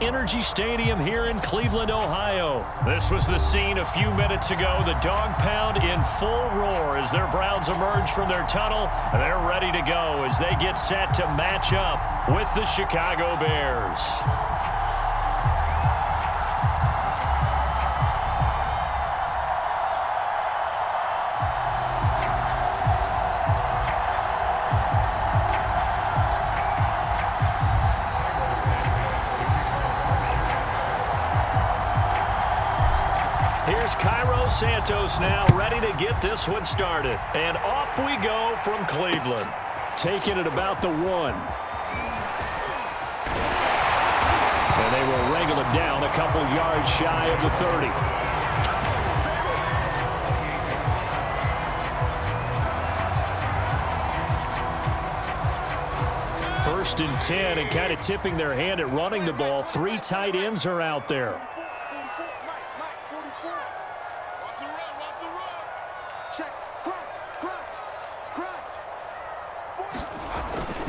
Energy Stadium here in Cleveland, Ohio. This was the scene a few minutes ago. The dog pound in full roar as their Browns emerge from their tunnel. They're ready to go as they get set to match up with the Chicago Bears. Here's Cairo Santos now ready to get this one started. And off we go from Cleveland. Taking it about the 1. And they will wrangle it down a couple yards shy of the 30. First and 10, and kind of tipping their hand at running the ball. 3 tight ends are out there.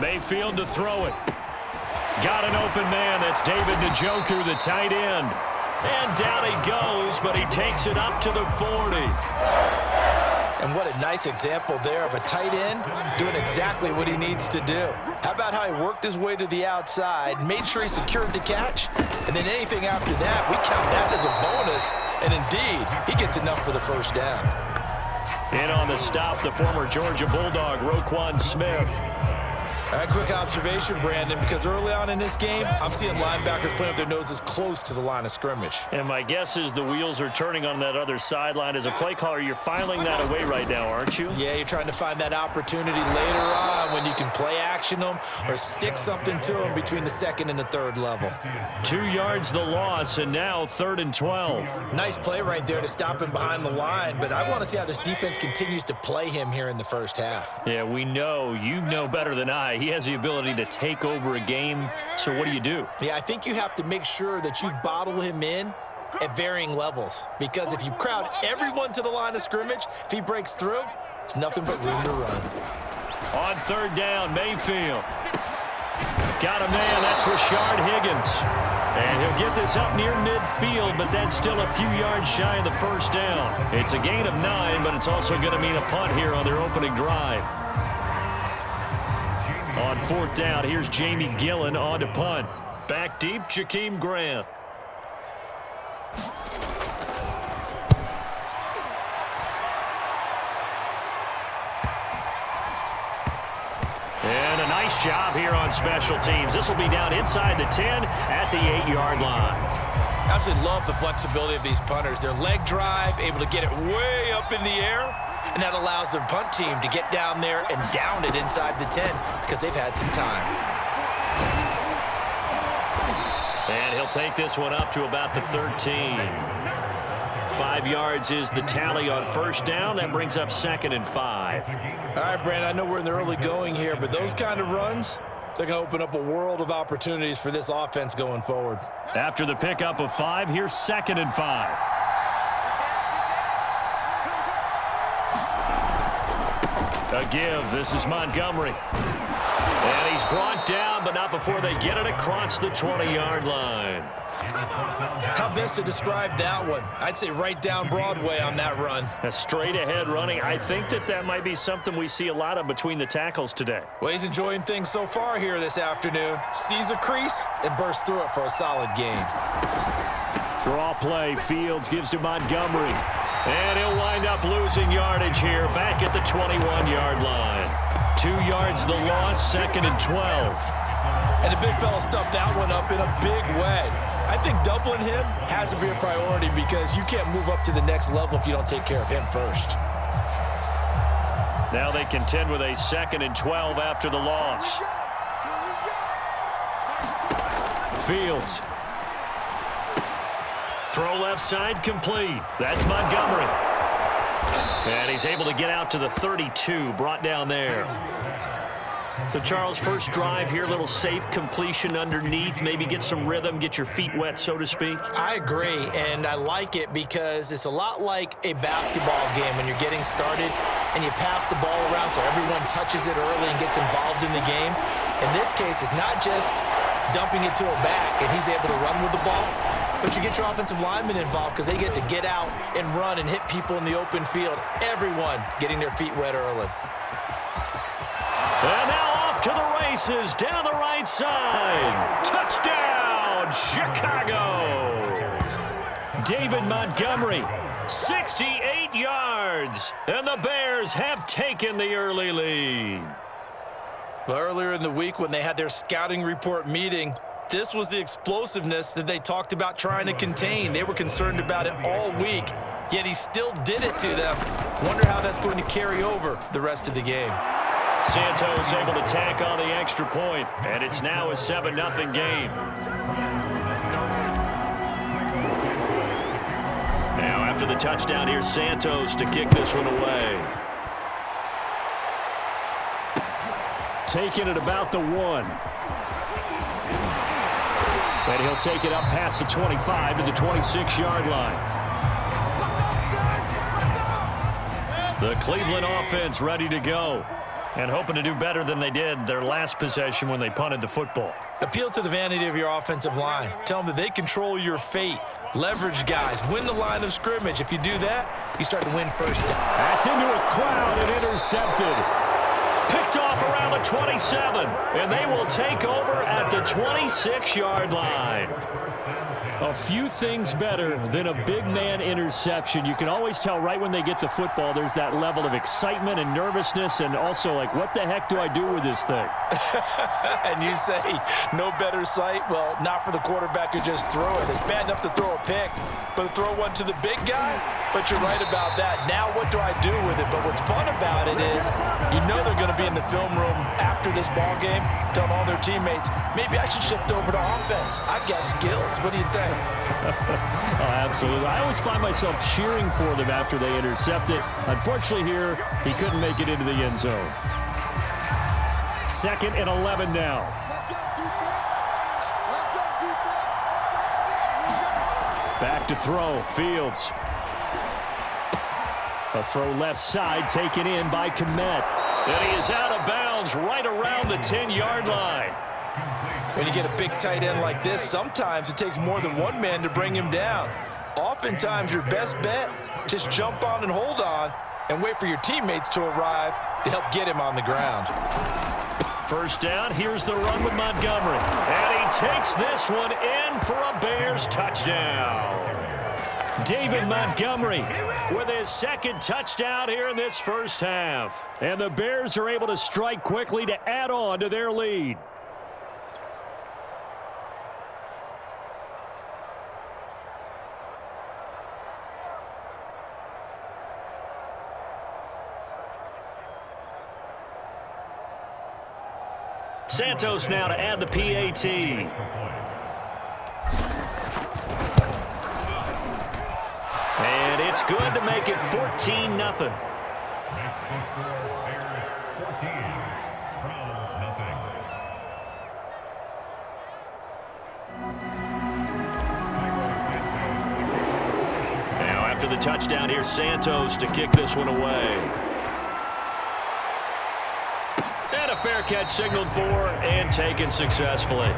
Mayfield to throw it. Got an open man. That's David Njoku, the tight end. And down he goes, but he takes it up to the 40. And what a nice example there of a tight end doing exactly what he needs to do. How about how he worked his way to the outside, made sure he secured the catch, and then anything after that, we count that as a bonus. And indeed, he gets enough for the first down. In on the stop, the former Georgia Bulldog, Roquan Smith. A quick observation, Brandon, because early on in this game, I'm seeing linebackers playing with their noses close to the line of scrimmage. And my guess is the wheels are turning on that other sideline. As a play caller, you're filing that away right now, aren't you? Yeah, you're trying to find that opportunity later on when you can play action them or stick something to them between the second and the third level. 2 yards the loss, and now 3rd and 12. Nice play right there to stop him behind the line, but I want to see how this defense continues to play him here in the first half. Yeah, we know. You know better than I. He has the ability to take over a game, so what do? Yeah, I think you have to make sure that you bottle him in at varying levels, because if you crowd everyone to the line of scrimmage, if he breaks through, there's nothing but room to run. On 3rd down, Mayfield. Got a man, that's Rashard Higgins. And he'll get this up near midfield, but that's still a few yards shy of the first down. It's a gain of 9, but it's also going to mean a punt here on their opening drive. On 4th down, here's Jamie Gillen on to punt. Back deep, Jakeem Grant. And a nice job here on special teams. This will be down inside the 10 at the 8-yard line. Absolutely love the flexibility of these punters. Their leg drive, able to get it way up in the air, and that allows their punt team to get down there and down it inside the 10 because they've had some time. And he'll take this one up to about the 13. 5 yards is the tally on first down. That brings up 2nd and 5. All right, Brandon, I know we're in the early going here, but those kind of runs, they're going to open up a world of opportunities for this offense going forward. After the pickup of 5, here's 2nd and 5. A give. This is Montgomery. And he's brought down, but not before they get it across the 20-yard line. How best to describe that one? I'd say right down Broadway on that run. A straight-ahead running. I think that might be something we see a lot of between the tackles today. Well, he's enjoying things so far here this afternoon. Sees a crease and bursts through it for a solid gain. Draw play. Fields gives to Montgomery. And he'll wind up losing yardage here back at the 21-yard line. 2 yards the loss, 2nd and 12. And the big fella stuffed that one up in a big way. I think doubling him has to be a priority because you can't move up to the next level if you don't take care of him first. Now they contend with a 2nd and 12 after the loss. Fields. Throw left side complete. That's Montgomery. And he's able to get out to the 32, brought down there. So, Charles, first drive here, little safe completion underneath, maybe get some rhythm, get your feet wet, so to speak. I agree, and I like it because it's a lot like a basketball game when you're getting started and you pass the ball around so everyone touches it early and gets involved in the game. In this case, it's not just dumping it to a back, and he's able to run with the ball. But you get your offensive linemen involved because they get to get out and run and hit people in the open field. Everyone getting their feet wet early. And now off to the races down the right side. Touchdown, Chicago. David Montgomery, 68 yards. And the Bears have taken the early lead. Well, earlier in the week when they had their scouting report meeting, this was the explosiveness that they talked about trying to contain. They were concerned about it all week, yet he still did it to them. Wonder how that's going to carry over the rest of the game. Santos able to tack on the extra point, and it's now a 7-0 game. Now after the touchdown, here's Santos to kick this one away. Taking it about the 1. And he'll take it up past the 25 to the 26-yard line. The Cleveland offense ready to go and hoping to do better than they did their last possession when they punted the football. Appeal to the vanity of your offensive line. Tell them that they control your fate. Leverage guys. Win the line of scrimmage. If you do that, you start to win first down. That's into a crowd and intercepted. Picked off around the 27, and they will take over at the 26-yard line. A few things better than a big man interception. You can always tell right when they get the football, there's that level of excitement and nervousness, and also like, what the heck do I do with this thing? And you say, no better sight? Well, not for the quarterback who just threw it. It's bad enough to throw a pick, but to throw one to the big guy? But you're right about that. Now what do I do with it? But what's fun about it is you know they're going to be in the film room after this ball game telling all their teammates, maybe I should shift over to offense. I've got skills. What do you think? Oh, absolutely. I always find myself cheering for them after they intercept it. Unfortunately here, he couldn't make it into the end zone. 2nd and 11 now. Back to throw. Fields. A throw left side taken in by Kmet. And he is out of bounds right around the 10-yard line. When you get a big tight end like this, sometimes it takes more than one man to bring him down. Oftentimes, your best bet, just jump on and hold on and wait for your teammates to arrive to help get him on the ground. First down, here's the run with Montgomery. And he takes this one in for a Bears touchdown. David Montgomery with his 2nd touchdown here in this first half. And the Bears are able to strike quickly to add on to their lead. Santos now to add the PAT. And it's good to make it 14-0. Now after the touchdown, here's Santos to kick this one away. And a fair catch signaled for and taken successfully.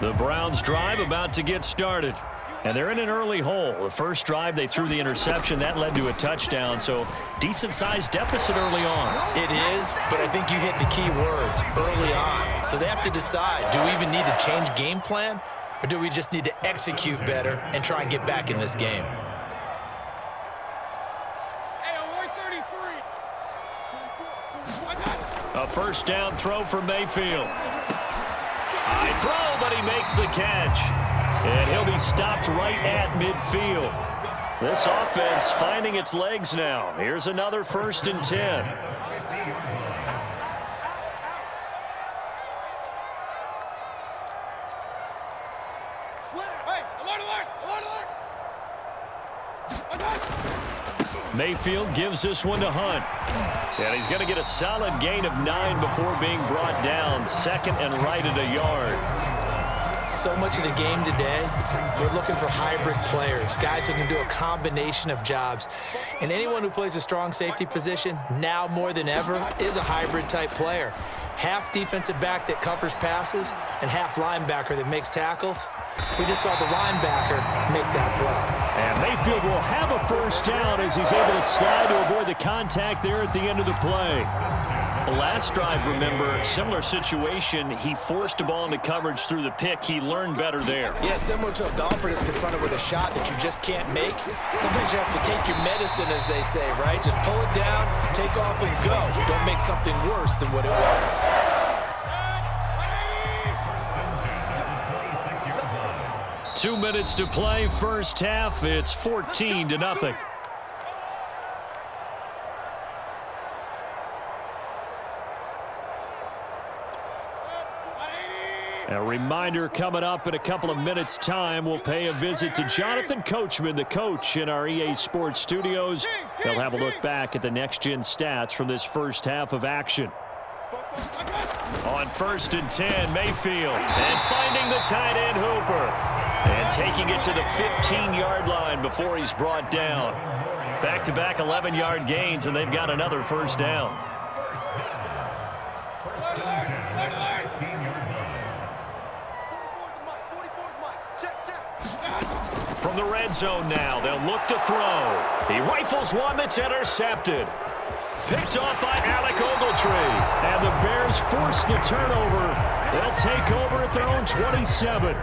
The Browns drive about to get started. And they're in an early hole. The first drive, they threw the interception. That led to a touchdown, so decent-sized deficit early on. It is, but I think you hit the key words, early on. So they have to decide, do we even need to change game plan, or do we just need to execute better and try and get back in this game? A first down throw for Mayfield. High throw, but he makes the catch. And he'll be stopped right at midfield. This offense finding its legs now. Here's another 1st and 10. Mayfield gives this one to Hunt. And he's going to get a solid gain of 9 before being brought down. 2nd and right at a yard. So much of the game today, we're looking for hybrid players, guys who can do a combination of jobs. And anyone who plays a strong safety position, now more than ever, is a hybrid type player. Half defensive back that covers passes and half linebacker that makes tackles. We just saw the linebacker make that play. And Mayfield will have a first down as he's able to slide to avoid the contact there at the end of the play. The last drive, remember, similar situation. He forced a ball into coverage through the pick. He learned better there. Yeah, similar to a golfer that's confronted with a shot that you just can't make. Sometimes you have to take your medicine, as they say, right? Just pull it down, take off, and go. Don't make something worse than what it was. Two minutes to play, first half. It's 14-0. A reminder coming up in a couple of minutes' time. We'll pay a visit to Jonathan Coachman, the coach in our EA Sports studios. They'll have a look back at the next-gen stats from this first half of action. On 1st and 10, Mayfield. And finding the tight end, Hooper. And taking it to the 15-yard line before he's brought down. Back-to-back 11-yard gains, and they've got another first down. From the red zone now, they'll look to throw. He rifles one that's intercepted. Picked off by Alec Ogletree. And the Bears force the turnover. They'll take over at their own 27.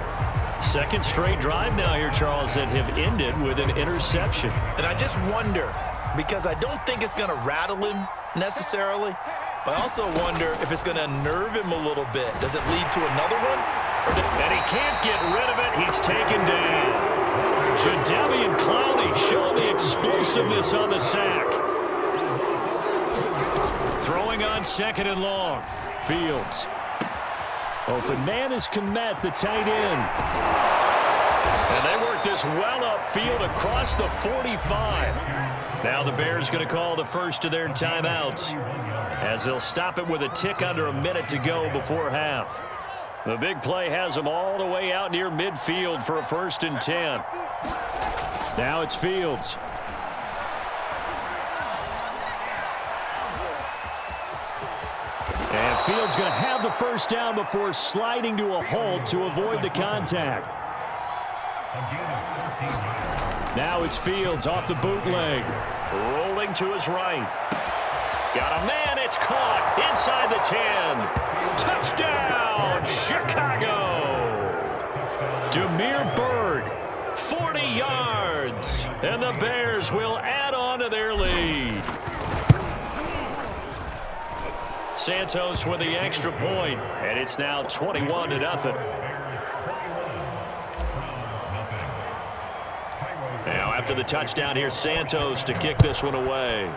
Second straight drive now here, Charles, that have ended with an interception. And I just wonder, because I don't think it's going to rattle him necessarily, but I also wonder if it's going to nerve him a little bit. Does it lead to another one? And he can't get rid of it. He's taken down. Jadeveon Clowney showing the explosiveness on the sack. Throwing on 2nd and long. Fields. Open man is Kmet, the tight end. And they work this well upfield across the 45. Now the Bears going to call the first of their timeouts, as they'll stop it with a tick under a minute to go before half. The big play has them all the way out near midfield for a 1st and 10. Now it's Fields. And Fields going to have the first down before sliding to a halt to avoid the contact. Now it's Fields off the bootleg. Rolling to his right. Got a man, it's caught inside the 10. Touchdown, Chicago. Damiere Byrd, 40 yards. And the Bears will add on to their lead. Santos with the extra point, and it's now 21-0. Now after the touchdown, here's Santos to kick this one away.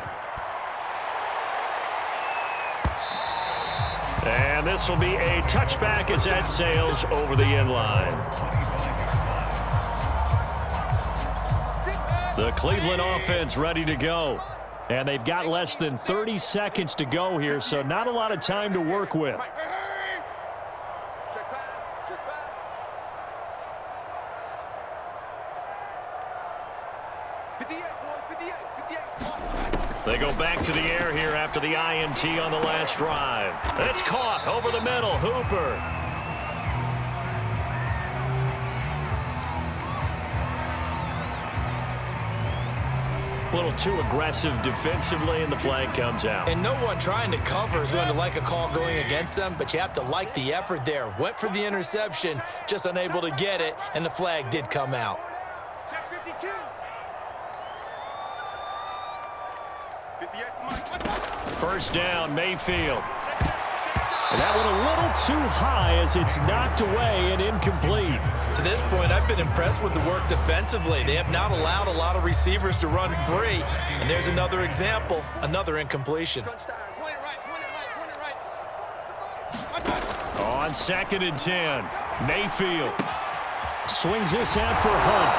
And this will be a touchback as that sails over the end line. The Cleveland offense ready to go. And they've got less than 30 seconds to go here, so not a lot of time to work with. They go back to the air here after the INT on the last drive. It's caught over the middle. Hooper. A little too aggressive defensively, and the flag comes out. And no one trying to cover is going to like a call going against them, but you have to like the effort there. Went for the interception, just unable to get it, and the flag did come out. First down, Mayfield. And that one a little too high as it's knocked away and incomplete. To this point, I've been impressed with the work defensively. They have not allowed a lot of receivers to run free. And there's another example, another incompletion. On 2nd and 10, Mayfield swings this out for Hunt.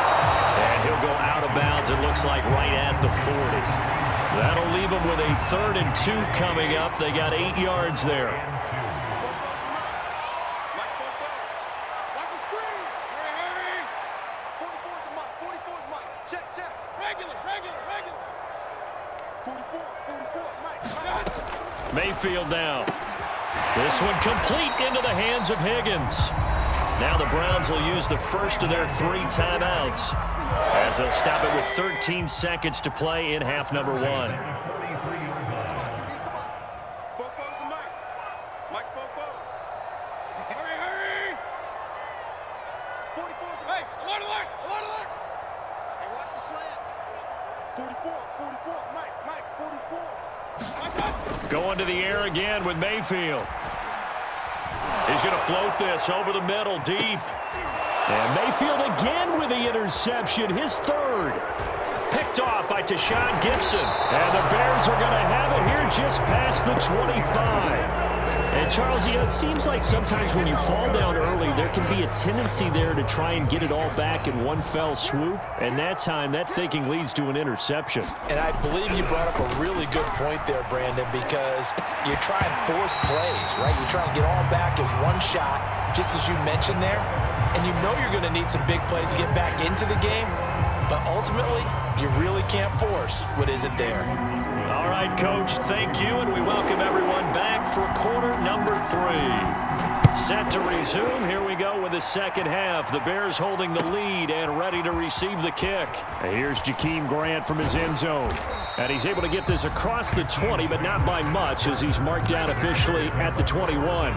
And he'll go out of bounds, it looks like right at the 40. That'll leave them with a 3rd and 2 coming up. They got 8 yards there. Mayfield now. This one complete into the hands of Higgins. Now the Browns will use the first of their 3 timeouts as they'll stop it with 13 seconds to play in half number 1. Going to the air again with Mayfield. He's going to float this over the middle, deep. And Mayfield again with the interception, his 3rd. Picked off by Tashawn Gibson. And the Bears are going to have it here just past the 25. And, Charles, it seems like sometimes when you fall down early, there can be a tendency there to try and get it all back in one fell swoop. And that time, that thinking leads to an interception. And I believe you brought up a really good point there, Brandon, because you try and force plays, right? You try and get all back in one shot, just as you mentioned there. And you know you're going to need some big plays to get back into the game. But ultimately, you really can't force what isn't there. All right, Coach, thank you, and we welcome everyone back for quarter number 3. Set to resume. Here we go with the second half. The Bears holding the lead and ready to receive the kick. And here's Jakeem Grant from his end zone. And he's able to get this across the 20, but not by much, as he's marked down officially at the 21.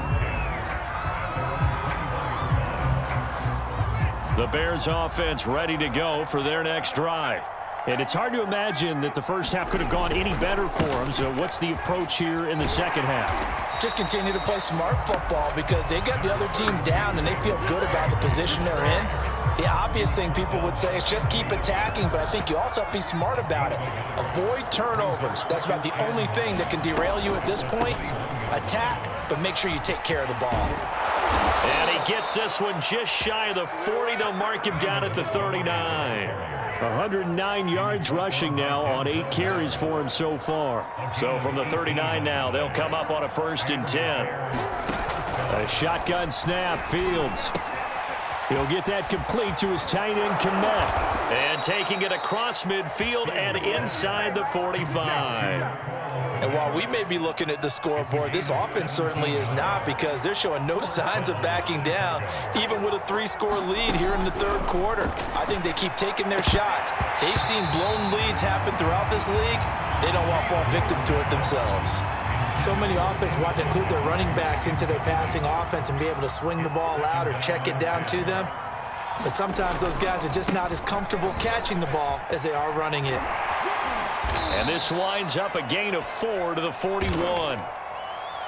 The Bears offense ready to go for their next drive. And it's hard to imagine that the first half could have gone any better for them. So what's the approach here in the second half? Just continue to play smart football because they got the other team down and they feel good about the position they're in. The obvious thing people would say is just keep attacking, but I think you also have to be smart about it. Avoid turnovers. That's about the only thing that can derail you at this point. Attack, but make sure you take care of the ball. And he gets this one just shy of the 40. They'll mark him down at the 39. 109 yards rushing now on 8 carries for him so far. So from the 39 now, they'll come up on a 1st and 10. A shotgun snap, Fields. He'll get that complete to his tight end, Kmet. And taking it across midfield and inside the 45. And while we may be looking at the scoreboard, this offense certainly is not, because they're showing no signs of backing down, even with a 3-score lead here in the 3rd quarter. I think they keep taking their shots. They've seen blown leads happen throughout this league. They don't want to fall victim to it themselves. So many offenses want to include their running backs into their passing offense and be able to swing the ball out or check it down to them. But sometimes those guys are just not as comfortable catching the ball as they are running it. And this winds up a gain of 4 to the 41.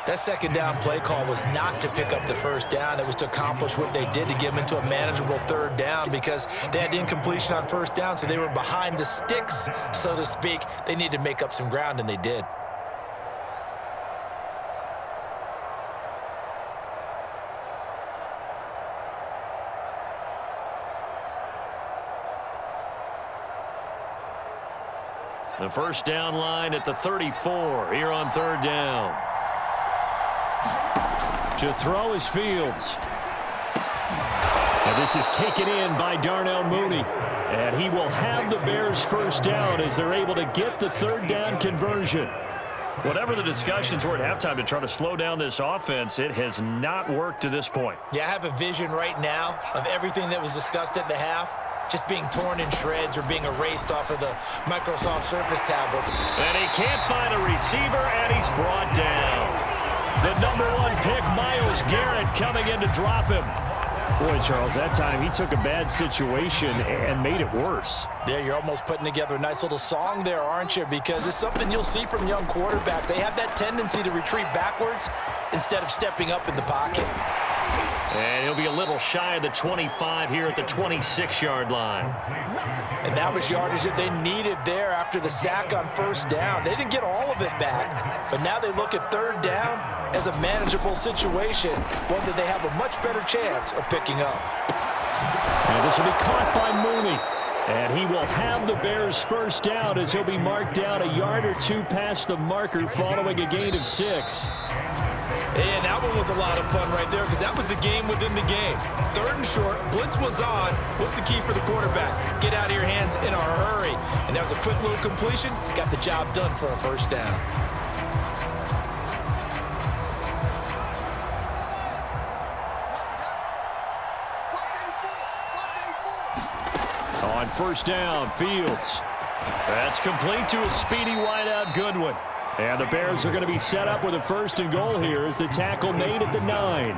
That second down play call was not to pick up the first down. It was to accomplish what they did to get them into a manageable 3rd down, because they had incompletion on 1st down, so they were behind the sticks, so to speak. They needed to make up some ground, and they did. The first down line at the 34 here on 3rd down. To throw is Fields. And this is taken in by Darnell Mooney. And he will have the Bears' first down as they're able to get the 3rd down conversion. Whatever the discussions were at halftime to try to slow down this offense, it has not worked to this point. Yeah, I have a vision right now of everything that was discussed at the half just being torn in shreds or being erased off of the Microsoft Surface tablets. And he can't find a receiver, and he's brought down. The #1 pick, Myles Garrett, coming in to drop him. Boy, Charles, that time he took a bad situation and made it worse. Yeah, you're almost putting together a nice little song there, aren't you? Because it's something you'll see from young quarterbacks. They have that tendency to retreat backwards instead of stepping up in the pocket. And he'll be a little shy of the 25 here at the 26-yard line. And that was yardage that they needed there after the sack on 1st down. They didn't get all of it back, but now they look at 3rd down as a manageable situation, one that they have a much better chance of picking up. And this will be caught by Mooney. And he will have the Bears' first down as he'll be marked down a yard or 2 past the marker following a gain of 6. And that one was a lot of fun right there, because that was the game within the game. 3rd and short, blitz was on. What's the key for the quarterback? Get out of your hands in a hurry. And that was a quick little completion. Got the job done for a 1st down. first down. Fields. That's complete to a speedy wideout Goodwin. And the Bears are going to be set up with a first and goal here as the tackle made at the 9.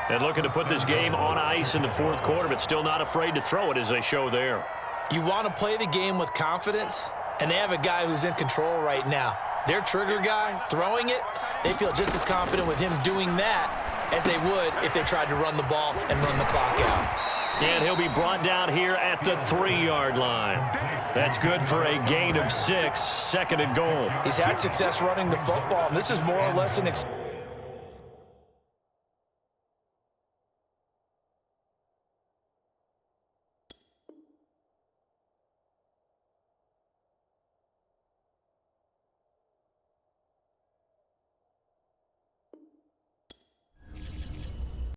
And looking to put this game on ice in the fourth quarter, but still not afraid to throw it as they show there. You want to play the game with confidence, and they have a guy who's in control right now. Their trigger guy, throwing it, they feel just as confident with him doing that as they would if they tried to run the ball and run the clock out. And he'll be brought down here at the 3-yard line. That's good for a gain of 6, second and goal. He's had success running the football, and this is more or less an